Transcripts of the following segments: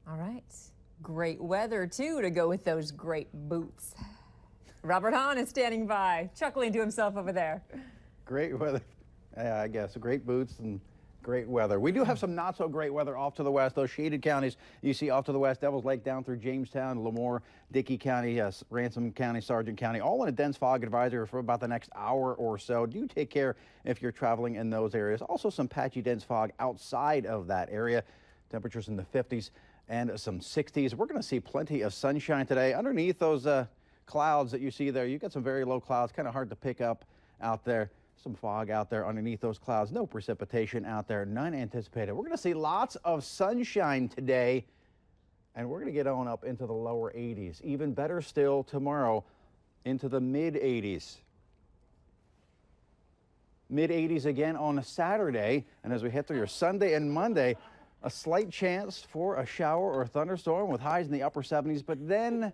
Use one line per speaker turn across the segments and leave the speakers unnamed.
All right. Great weather, too, to go with those great boots. Robert Hahn is standing by, chuckling to himself over there.
Great weather. Yeah, I guess. Great boots and great weather. We do have some not so great weather off to the west. Those shaded counties you see off to the west, Devils Lake down through Jamestown, Lemoore, Dickey County, Ransom County, Sargent County, all in a dense fog advisory for about the next hour or so. Do take care if you're traveling in those areas. Also some patchy dense fog outside of that area. Temperatures in the 50s and some 60s. We're going to see plenty of sunshine today. Underneath those clouds that you see there, you've got some very low clouds, kind of hard to pick up out there. Some fog out there underneath those clouds. No precipitation out there, none anticipated. We're going to see lots of sunshine today, and we're going to get on up into the lower 80s. Even better still tomorrow into the mid 80s. Mid 80s again on a Saturday, and as we head through your Sunday and Monday, a slight chance for a shower or a thunderstorm with highs in the upper 70s, but then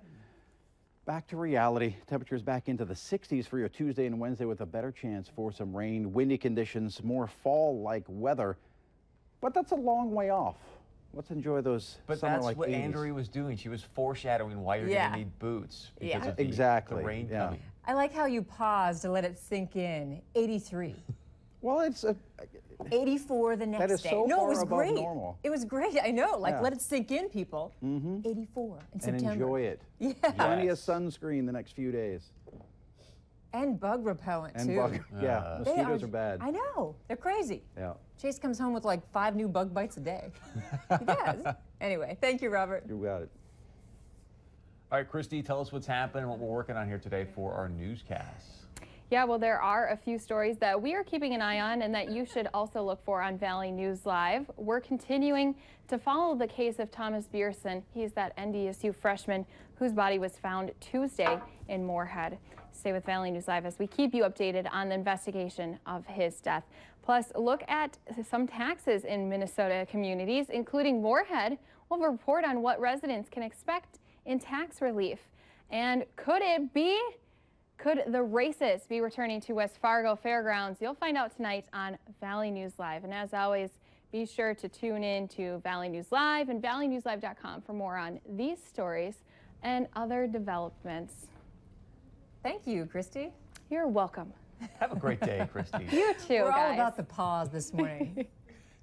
back to reality. Temperatures back into the 60s for your Tuesday and Wednesday with a better chance for some rain, windy conditions, more fall-like weather. But that's a long way off. Let's enjoy those
But
summer-like
that's what
80s.
Andrea was doing. She was foreshadowing why you're going to need boots because of
exactly.
the rain
Yeah.
coming.
I like how you paused to let it sink in. 83.
Well, it's
84 the next
that is
day.
so
No,
far
it was
above
great.
normal.
It was great. I know. Like,
Yeah.
let it sink in, people. 84 in September.
And enjoy it.
Yeah.
Plenty of sunscreen the next few days.
And bug repellent,
And
too.
yeah,
They
mosquitoes are bad.
I know. They're crazy.
Yeah.
Chase comes home with like 5 new bug bites a day. He does. Anyway, thank you, Robert.
You got it.
All right, Christy, tell us what's happening, what we're working on here today for our newscasts.
Yeah, well, there are a few stories that we are keeping an eye on and that you should also look for on Valley News Live. We're continuing to follow the case of Thomas Bierson. He's that NDSU freshman whose body was found Tuesday in Moorhead. Stay with Valley News Live as we keep you updated on the investigation of his death. Plus, look at some taxes in Minnesota communities, including Moorhead. We'll report on what residents can expect in tax relief. And could the races be returning to West Fargo Fairgrounds? You'll find out tonight on Valley News Live. And as always, be sure to tune in to Valley News Live and valleynewslive.com for more on these stories and other developments.
Thank you, Christy.
You're welcome.
Have a great day, Christy.
You too,
We're
guys.
all about the pause this morning.
Do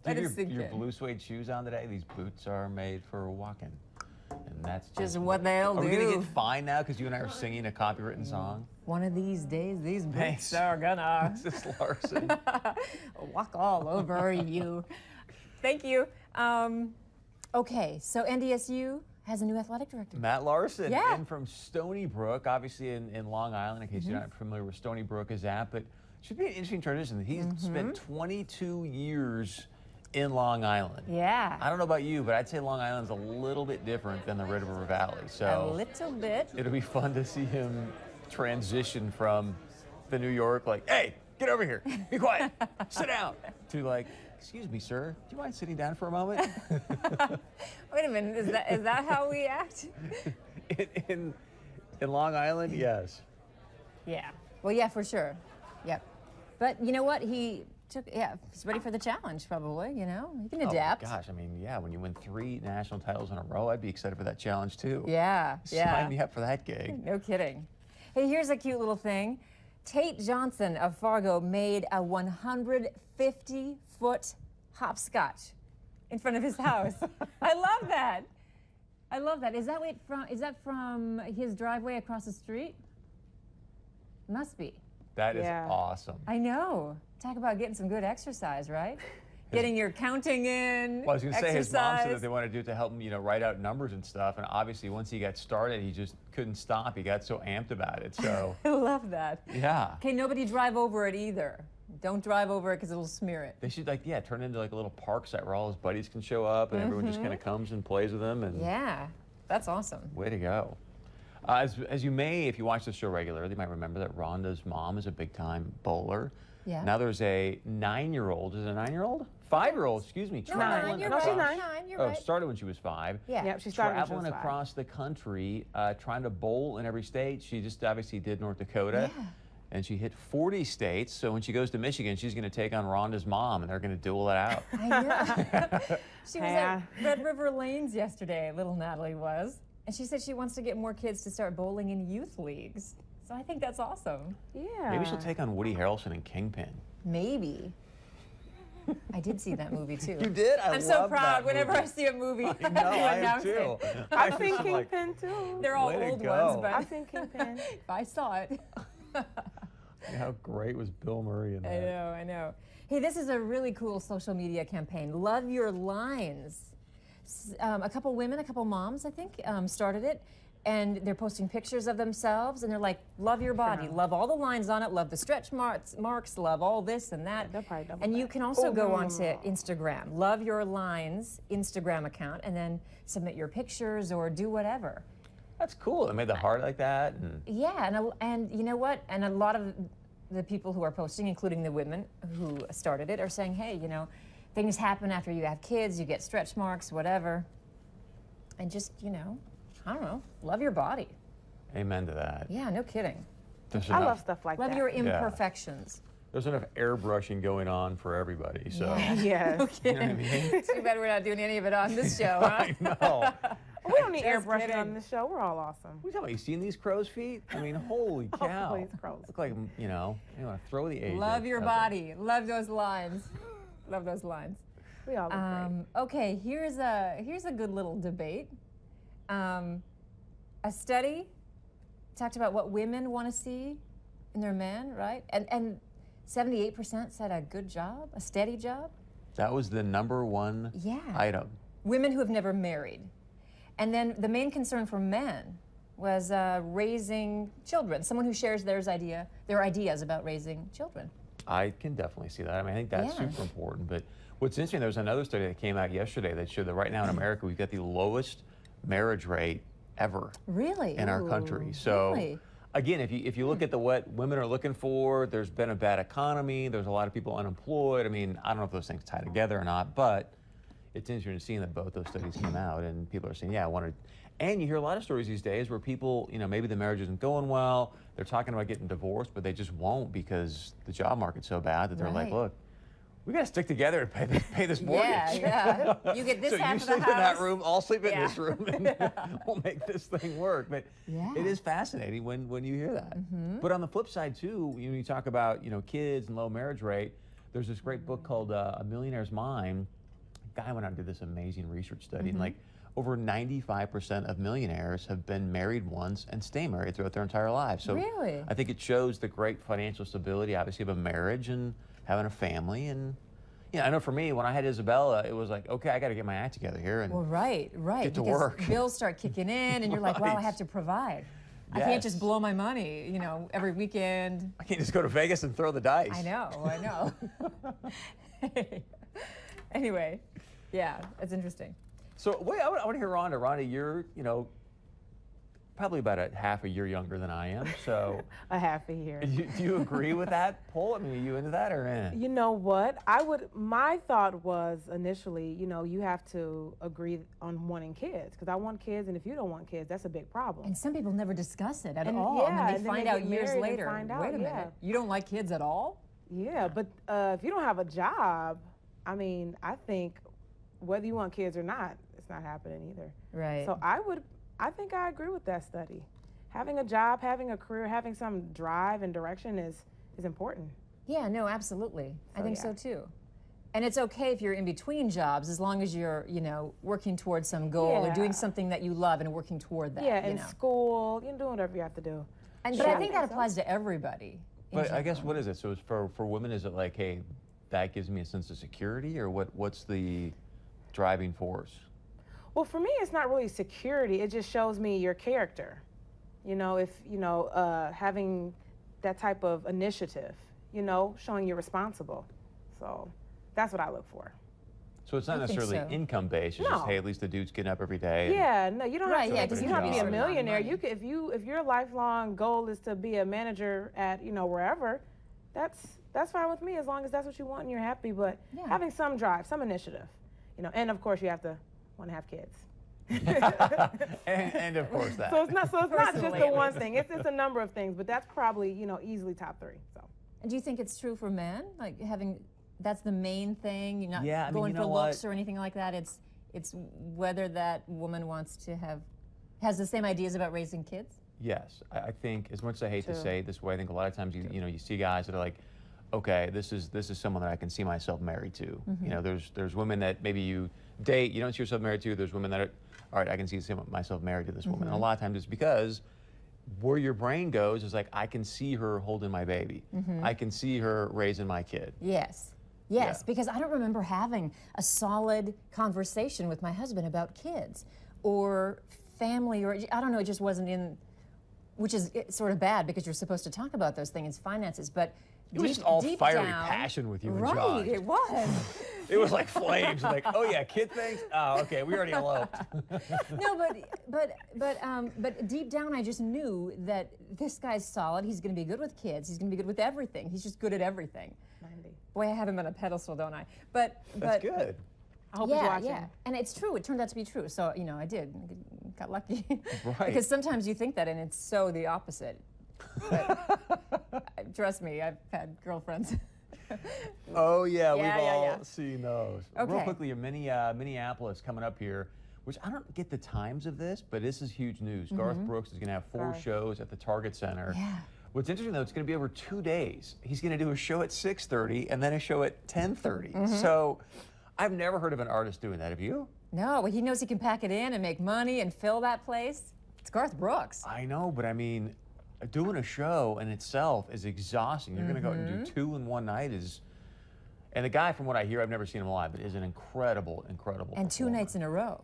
Let
you
it
have
sink
your
in.
blue suede shoes on today? These boots are made for walking. And that's
Just what they'll
Are we going to
do.
get fined now because you and I are singing a copywritten song?
One of these days, these boots
Thanks.
are gonna
This is Larson.
walk all over you. Thank you. Okay, so NDSU has a new athletic director.
Matt Larson
Yeah.
in from Stony Brook, obviously in Long Island, in case you're not familiar with Stony Brook is at, but it should be an interesting transition. He's spent 22 years in Long Island.
Yeah,
I don't know about you, but I'd say Long Island's a little bit different than the Red River Valley. So
a little bit.
it'll be fun to see him transition from the New York, like, hey, get over here, be quiet, sit down, to like, excuse me, sir, do you mind sitting down for a moment?
Wait a minute, is that how we act?
in Long Island, yes.
Yeah. Well, yeah, for sure. Yep. But you know what? He's ready for the challenge, probably, you know? He can adapt.
Oh my gosh, I mean, yeah, when you win 3 national titles in a row, I'd be excited for that challenge too.
Yeah,
Sign me up for that gig.
No kidding. Hey, here's a cute little thing. Tate Johnson of Fargo made a 150-foot hopscotch in front of his house. I love that. I love that. Is that from his driveway across the street? Must be.
That is awesome.
I know. Talk about getting some good exercise, right? Getting your counting in.
Well, I was going to say his mom said
exercise.
that they wanted to do it to help him, write out numbers and stuff. And obviously, once he got started, he just couldn't stop. He got so amped about it. So,
I love that.
yeah.
Okay, nobody drive over it either. Don't drive over it because it'll smear it.
They should turn it into like a little park site where all his buddies can show up and everyone just kind of comes and plays with him. And
Yeah, that's awesome.
way to go. As you may, if you watch the show regularly, you might remember that Rhonda's mom is a big-time bowler.
Yeah.
Now there's a 9-year-old. Is it a 9-year-ld? 5-year-old, excuse me.
No,
traveling
you're
across-
right. 9, you're right.
started when she was 5.
Yeah.
Yep, she started when she was
Traveling
5.
across the country, trying to bowl in every state. She just obviously did North Dakota.
Yeah.
and she hit 40 states. So when she goes to Michigan, she's going to take on Rhonda's mom, and they're going to duel it out.
I know. She was at Red River Lanes yesterday, little Natalie was, and she said she wants to get more kids to start bowling in youth leagues. So I think that's awesome.
Yeah.
Maybe she'll take on Woody Harrelson in Kingpin.
Maybe. I did see that movie too.
You did?
I'm so proud whenever I see a movie.
I know, I am too.
I've seen Kingpin too.
They're all
Way to
old
go.
ones, but
I've seen Kingpin.
if I saw it.
How great was Bill Murray in that?
I know, I know. Hey, this is a really cool social media campaign. Love Your Lines. A couple women, a couple moms, I think, started it. And they're posting pictures of themselves, and they're like, love your body, love all the lines on it, love the stretch marks, love all this and that.
They'll probably double
And you
back.
can also go onto Instagram, Love Your Lines Instagram account, and then submit your pictures or do whatever.
That's cool. They made the heart like that. And
Yeah, and you know what? And a lot of the people who are posting, including the women who started it, are saying, hey, you know, things happen after you have kids, you get stretch marks, whatever. And just, you know, I don't know, love your body.
amen to that.
Yeah, no kidding.
There's
I
enough,
love stuff like
Love
that.
your imperfections.
there's enough airbrushing going on for everybody. So
Yes.
you know what I mean?
Too bad we're not doing any of it on this show, huh?
I know.
We don't need
Just
airbrushing
kidding.
on this show. We're all awesome.
What are you talking about? You seen these crow's feet? I mean, holy cow.
Please, crows.
Look like, you know want to throw the age.
Love your body. Love those lines. Love those lines.
We all look great.
Okay, here's a good little debate. A study talked about what women want to see in their men, right? And 78% said a good job, a steady job.
That was the number 1
Yeah.
item.
Women who have never married. And then the main concern for men was raising children, someone who shares their ideas about raising children.
I can definitely see that. I mean, I think that's
Yeah.
super important. But what's interesting, there was another study that came out yesterday that showed that right now in America, we've got the lowest marriage rate ever
Really?
in our country. So
Really?
again, if you look at what women are looking for, there's been a bad economy, there's a lot of people unemployed. I mean, I don't know if those things tie together or not, but it's interesting to see that both those studies came out and people are saying, yeah, I want to. And you hear a lot of stories these days where people, you know, maybe the marriage isn't going well, they're talking about getting divorced, but they just won't because the job market's so bad that they're like,
Right.
look, we got to stick together to pay this mortgage.
Yeah, yeah. You get this
So
half
you
of the
sleep in that
house.
room, I'll sleep in
Yeah.
this room, and we'll make this thing work. But
Yeah.
it is fascinating when you hear that. But on the flip side too, you talk about kids and low marriage rate. There's this great book called A Millionaire's Mind. A guy went out and did this amazing research study, and like over 95% of millionaires have been married once and stay married throughout their entire lives. So
Really?
I think it shows the great financial stability, obviously, of a marriage and having a family. And I know for me, when I had Isabella, it was like, okay, I got to get my act together here. And
Well, right.
Get to
because
work.
bills start kicking in, and you're like, wow, I
Right.
have to provide. I can't just
Yes.
blow my money, every weekend.
I can't just go to Vegas and throw the dice.
I know. Anyway, yeah, it's interesting.
So wait, I want to hear Rhonda. Rhonda, you're, probably about a half a year younger than I am. So
A half a year.
do you agree with that poll? I mean, are you into that or eh?
You know what? My thought was initially, you have to agree on wanting kids because I want kids, and if you don't want kids, that's a big problem.
And some people never discuss it at
And
all.
yeah,
and then
and
they
then
find
they
out
get
years
married and
later.
find out,
Wait a minute.
yeah.
You don't like kids at all?
Yeah, but if you don't have a job, I mean, I think whether you want kids or not, it's not happening either.
Right.
So I think I agree with that study. Having a job, having a career, having some drive and direction is important.
Yeah, no, absolutely. I
So,
think
yeah.
so too. And it's okay if you're in between jobs as long as you're, working towards some goal or
Yeah.
doing something that you love and working toward that.
Yeah, in school, you doing whatever you have to do.
But
Sure.
I think that applies to everybody. in
But I guess
general.
what is it? So it's for women, is it like, hey, that gives me a sense of security, or what's the driving force?
Well, for me, it's not really security. It just shows me your character. If having that type of initiative, showing you're responsible. So that's what I look for.
So it's not
I think
necessarily
so.
income based. It's just,
No.
hey, at least the dude's getting up every day. and-
Yeah, no, you don't
Right,
have to.
yeah,
you
'cause
don't
you
have to
need
be
a
a
certain
amount of
millionaire.
money.
You could, if your lifelong goal is to be a manager at wherever, that's fine with me as long as that's what you want and you're happy. But
Yeah.
having some drive, some initiative, and of course you have to want to have kids.
and of course that.
So it's not just
Personally,
the
at
one thing. It's a number of things, but that's probably, you know, easily top 3. So.
And do you think it's true for men? Like having, that's the main thing? You're not
Yeah, I mean,
going
you
for
know
looks
what?
or anything like that? It's whether that woman wants to has the same ideas about raising kids?
Yes, I think as much as I hate to
True.
say it this way, I think a lot of times you know you see guys that are like, okay, this is someone that I can see myself married to.
Mm-hmm.
You know, there's women that maybe you date, you don't see yourself married to. There's women that are, all right, I can see myself married to this woman.
Mm-hmm.
And a lot of times it's because where your brain goes is like, I can see her holding my baby.
Mm-hmm.
I can see her raising my kid.
Yes.
Yeah.
Because I don't remember having a solid conversation with my husband about kids or family, or I don't know, it just wasn't in, which is sort of bad because you're supposed to talk about those things, finances, but
It was just all
deep
fiery
down,
passion with you and
right,
Josh.
it was.
It was like flames. Like, oh yeah, kid things. Oh, okay, we already eloped.
No, but deep down, I just knew that this guy's solid. He's going to be good with kids. He's going to be good with everything. He's just good at everything.
90.
Boy, I have him on a pedestal, don't I? But
That's good.
I hope he's
yeah,
watching.
yeah, and it's true. It turned out to be true. So you know, I got lucky.
Right.
Because sometimes you think that, and it's so the opposite. But trust me, I've had girlfriends.
Oh yeah,
Yeah,
we've
yeah,
all
yeah.
seen those. Real
Okay.
quickly, Minneapolis coming up here, which I don't get the times of this, but this is huge news. Garth Brooks is going to have 4
Garth.
shows at the Target Center.
Yeah.
What's interesting though, it's going to be over 2 days. He's going to do a show at 6:30 and then a show at 10:30. So I've never heard of an artist doing that. Have you?
No, he knows he can pack it in and make money and fill that place. It's Garth Brooks.
I know, but I mean, doing a show in itself is exhausting. You're going to go out and do 2 in one night is. And the guy, from what I hear, I've never seen him live, but is an incredible
And 2
performer.
nights in a row.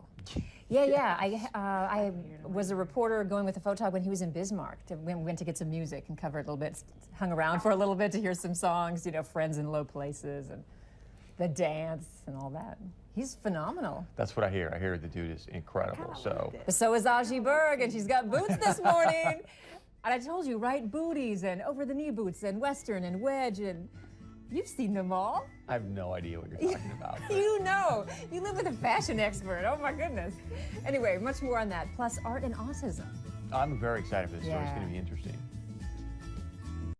Yeah. I was a reporter going with a photog when he was in Bismarck. We went to get some music and covered a little bit, hung around for a little bit to hear some songs, you know, Friends in Low Places and the dance and all that. He's phenomenal.
That's what I hear. I hear the dude is incredible. So.
But so is Aji Berg, and she's got boots this morning. And I told you, right? Booties and over-the-knee boots and Western and wedge, and you've seen them all.
I have no idea what you're talking about. but-
You know. You live with a fashion expert. Oh, my goodness. Anyway, much more on that. Plus, art and autism.
I'm very excited for this story. It's
Yeah.
going to be interesting.